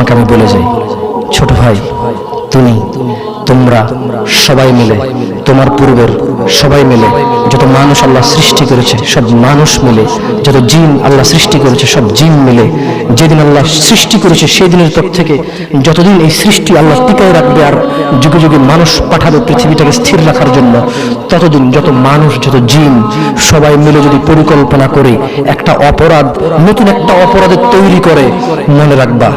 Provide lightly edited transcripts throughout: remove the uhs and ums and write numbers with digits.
তোমাকে আমি বলে যাই, ছোট ভাই, তোমরা সবাই মিলে, তোমার পূর্বের সবাই মিলে, যত মানুষ আল্লাহ সৃষ্টি করেছে সব মানুষ মিলে, যত জিন আল্লাহ সৃষ্টি করেছে সব জিন মিলে, যেদিন আল্লাহ সৃষ্টি করেছে সেই দিনের পর থেকে যতদিন এই সৃষ্টি আল্লাহ টিকায় রাখবে আর যুগে যুগে মানুষ পাঠাবে পৃথিবীটাকে স্থির রাখার জন্য, ততদিন যত মানুষ যত জিন সবাই মিলে যদি পরিকল্পনা করে একটা অপরাধ, নতুন একটা অপরাধের তৈরি করে, মনে রাখবা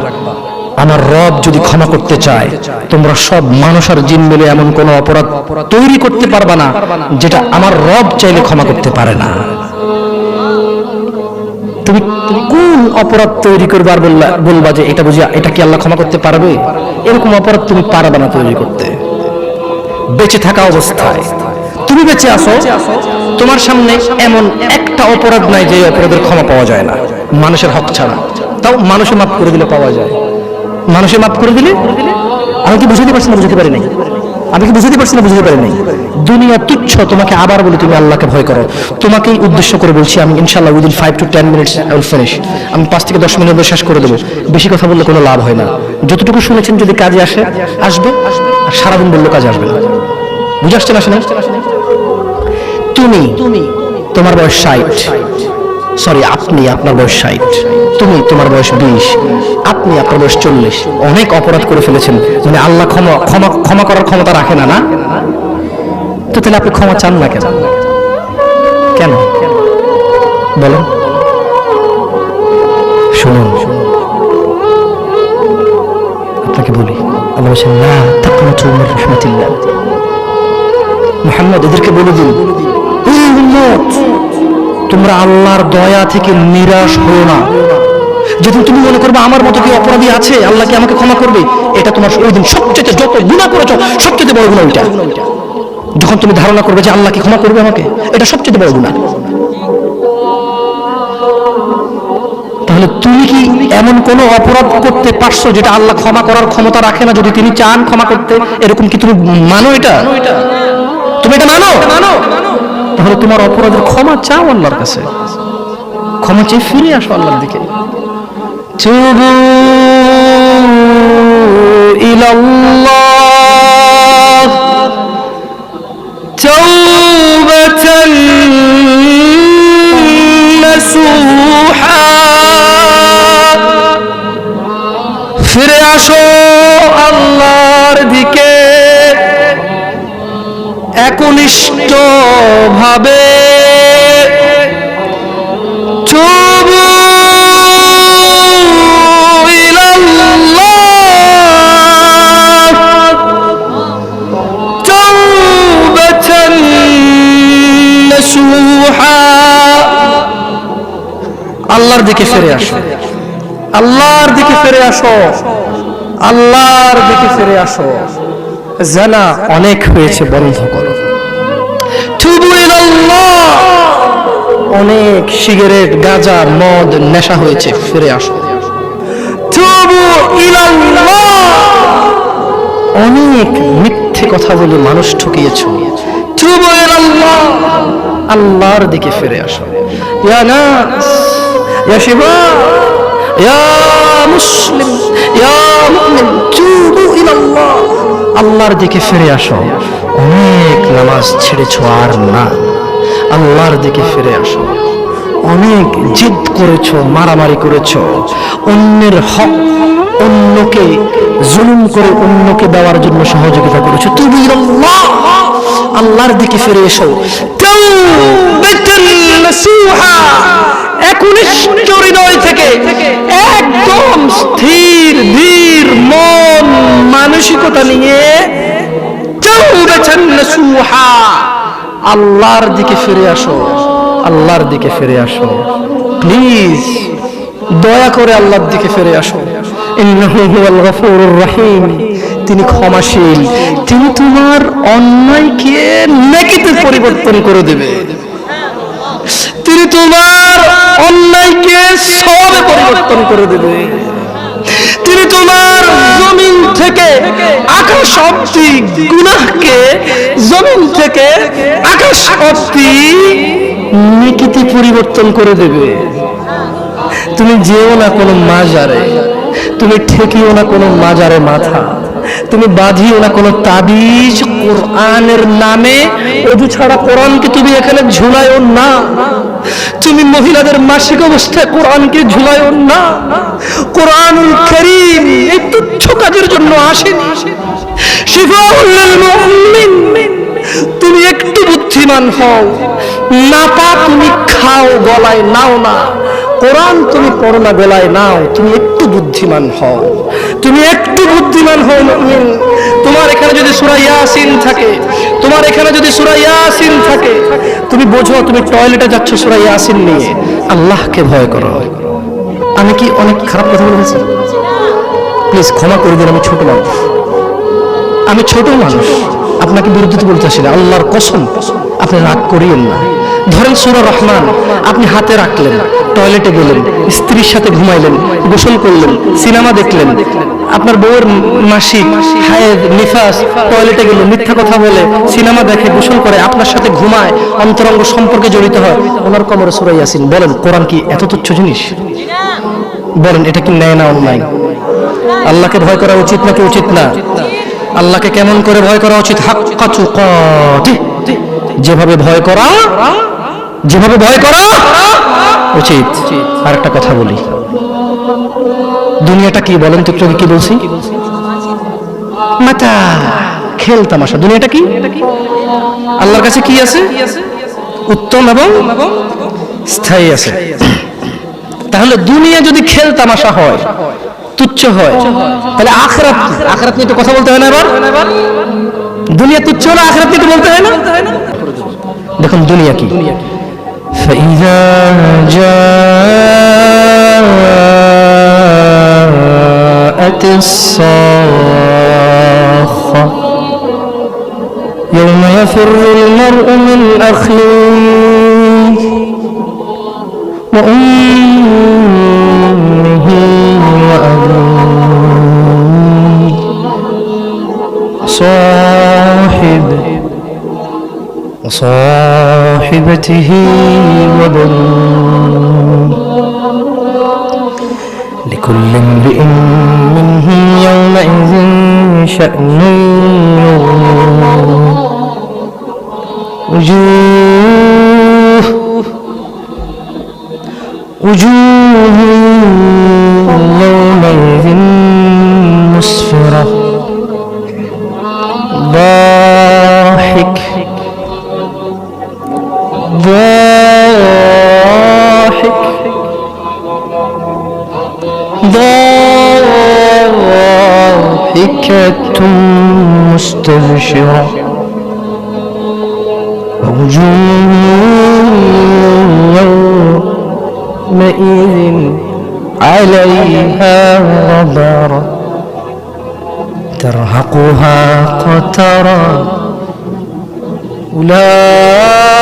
আমার রব যদি ক্ষমা করতে চায়, তোমরা সব মানুষ আর জিন মিলে এমন কোন অপরাধ তৈরি করতে পারবা না যেটা আমার রব চাইলে ক্ষমা করতে পারে না। তুমি কোন অপরাধ তৈরি করবে আর বলবা যে এটা বুঝি এটা কি আল্লাহ ক্ষমা করতে পারবে? এরকম অপরাধ তুমি পারবে না তৈরি করতে। বেঁচে থাকা অবস্থায় তুমি বেঁচে আসো, তোমার সামনে এমন একটা অপরাধ নাই যে অপরাধের ক্ষমা পাওয়া যায় না মানুষের হক ছাড়া। তাও মানুষে মাফ করে দিলে পাওয়া যায়। মানুষে মাফ করে দিলে, আমি কি বুঝতে পারছি না? বুঝতে পারি নাই। আমি কি বুঝতে পারছি না? বুঝতে পারি নাই। দুনিয়া তুচ্ছ। তোমাকে আবার বলি, তুমি আল্লাহকে ভয় করো। তোমাকেই উদ্দেশ্য করে বলছি আমি, ইনশাআল্লাহ within 5 to 10 minutes I will finish। আমি 5 থেকে 10 মিনিট শেষ করে দেবো। বেশি কথা বললে কোনো লাভ হয় না। যতটুকু শুনেছেন যদি কাজে আসবে, আর সারাদিন বললে কাজে আসবে না। বুঝে আসছে না? তুমি তোমার বয়স 60, সরি আপনি, আপনার বয়স 60, তোমার বয়স 20, আপনি আপনার বয়স 40। অনেক অপরাধ করে ফেলেছেন, মানে আল্লাহ ক্ষমা করার ক্ষমতা রাখে না, না? তো তাহলে আপনি ক্ষমা চান না কেন? কেন বলেন? শুনুন, আপনাকে বলি, আল্লাহ বলেছেন লা তাকনাতু মির রাহমাতিল্লাহ। মুহাম্মদ এদেরকে বলে দিন, তোমরা আল্লাহর দয়া থেকে নিরাশ হও না। যেদিন তুমি মনে করবে আমার মতো কি অপরাধী আছে, আল্লাহ কি আমাকে ক্ষমা করবে, এটা তোমার ওই দিন সবচেয়ে, যত গুনাহ করেছো সবচেয়ে বড় গুনাহ ওইটা। যখন তুমি ধারণা করবে যে আল্লাহ কি ক্ষমা করবে আমাকে, এটা সবচেয়ে বড় গুনাহ। তাহলে তুমি কি এমন কোন অপরাধ করতে পারছো যেটা আল্লাহ ক্ষমা করার ক্ষমতা রাখে না? যদি তিনি চান ক্ষমা করতে, এরকম কি তুমি মানো? এটা তুমি এটা মানো? তাহলে তোমার অপরাধের ক্ষমা চাও আল্লাহর কাছে, ক্ষমা চেয়ে ফিরে আসো আল্লাহর দিকে। তুবু ইলাল্লাহ তাওবাতান নাসুহা, ফিরে আসো আল্লাহর দিকে একনিষ্ঠ ভাবে। তুবু ইলাল্লাহ তাওবাতান নাসুহা, আল্লাহর দিকে ফিরে আসো, আল্লাহর দিকে ফিরে আসো, আল্লাহর দিকে ফিরে আসো। জানা অনেক হয়েছে, বন্ধ করো। তুবু ইলাল্লাহ, অনেক সিগারেট গাঁজা মদ নেশা হয়েছে, ফিরে আসো। তুবু ইলাল্লাহ, অনেক মিথ্যে কথা বলে মানুষ ঠকিয়েছো, তুবু ইলাল্লাহ, আল্লাহর দিকে ফিরে আসো। ইয়া নাস, ইয়া শিবাব, ইয়া মুসলিম, ইয়া মুমিন, তুবু ইলাল্লাহ, আল্লাহর দিকে ফিরে আসো। অনেক নামাজ ছেড়েছো আর না, আল্লাহর দিকে ফিরে আসো। অনেক জিদ করেছো, মারামারি করেছো, অন্যের হক অন্যকে জুলুম করে অন্যকে দেওয়ার জন্য সহযোগিতা করেছো, তুবু ইলাল্লাহ, আল্লাহর দিকে ফিরে এসো। তাওবাতান নাসুহা, একনিষ্ঠ হৃদয় থেকে, একদম স্থির ধীর মন মানসিকতা নিয়ে তাওবাতান নাসুহা, আল্লাহর দিকে ফিরে আসো, আল্লাহর দিকে ফিরে আসো। প্লিজ দয়া করে আল্লাহর দিকে ফিরে আসো। ইন্নাহু হুয়াল গফুরুর রহিম, তিনি ক্ষমাশীল, তিনি তোমার অন্যায়কে নেকিতে পরিবর্তন করে দেবে, তিনি তোমার অন্যায়কে সওয়াবে পরিবর্তন করে দেবে, তিনি তোমার জমিন থেকে আকাশ অবধি গুনাহকে জমিন থেকে আকাশ অবধি নেকিতে পরিবর্তন করে দেবে। তুমি যেও না কোনো মাজারে, তুমি ঠেকিও না কোনো মাজারে মাথা, তুমি বাঁধিও না কোনো তাবিজ। কোরআনের নামে অজু ছাড়া কোরআনকে তুমি এখানে ঝুলায়ও না। তুমি মহিলাদের মাসিক অবস্থায় কোরআনকে ঝুলায়ও না। কোরআনুল কারীম এই তুচ্ছ কাজের জন্য আসেনি। শিফাউল লিল মুমিন। তুমি একটু বুদ্ধিমান হও, নাপা তুমি খাও, গলায় নাও না। কোরআন তুমি পড়ো না, গলায় নাও। তুমি একটু বুদ্ধিমান হও, তুমি একটু বুদ্ধিমান হও মুমিন। তোমার এখানে যদি সূরা ইয়াসিন থাকে, তোমার এখানে যদি সূরা ইয়াসিন থাকে, তুমি বোঝো তুমি টয়লেটে যাচ্ছ সূরা ইয়াসিন নিয়ে। আল্লাহকে ভয় করো। আমি কি অনেক খারাপ কথা বলেছি? প্লিজ ক্ষমা করে দিন, আমি ছোট মানুষ, আমি ছোট মানুষ, আপনাকে বিরুদ্ধে বলতে আসি না। আল্লাহর কসম আপনি রাগ করিয়েন না। ধরেন সূরা রহমান আপনি হাতে রাখলেন, টয়লেটে গেলেন, স্ত্রীর সাথে ঘুমাইলেন, গোসল করলেন, সিনেমা দেখলেন, আপনার বউয়ের মাসিক, হায়েদ, নিফাস, টয়লেটে গেল, মিথ্যা কথা বলে, সিনেমা দেখে, গোসল করে, আপনার সাথে ঘুমায়, অন্তরঙ্গ সম্পর্কে জড়িত হয়, ওনার কোমরে সূরা ইয়াসিন। বলেন কোরআন কি এত তুচ্ছ জিনিস? বলেন এটা কি ন্যায় না অন্যায়? আল্লাহকে ভয় করা উচিত নাকি উচিত না? আল্লাহকে কেমন করে ভয় করা উচিত? হাক্কা তুকাতি, যেভাবে ভয় করা, যেভাবে ভয় করা উচিত। আর একটা কথা বলি, দুনিয়াটা কি বলেন তো? একটু কি বলছি? মাতা, খেল তামাশা। দুনিয়াটা কি? আল্লাহর কাছে কি আছে? উত্তম এবং স্থায়ী আছে। তাহলে দুনিয়া যদি খেল তামাশা হয়, তুচ্ছ হয়, তাহলে আখিরাত, আখিরাত নিয়ে তো কথা বলতে হয় না? এবার দুনিয়া তুচ্ছ হলে আখিরাত নিয়ে তো বলতে হয় না? দেখুন দুনিয়া কি। فإذا جاءت الصاخة يوم يفر المرء من أخيه وأمه وأبيه وصاحبته وبنيه لكل امرئ منهم يومئذ شأن يغنيه وجوه يومئذ مسفرة ضاحك ضاحكة مستبشرة ووجوه يومئذ عليها غبرة ترهقها قترة أولئك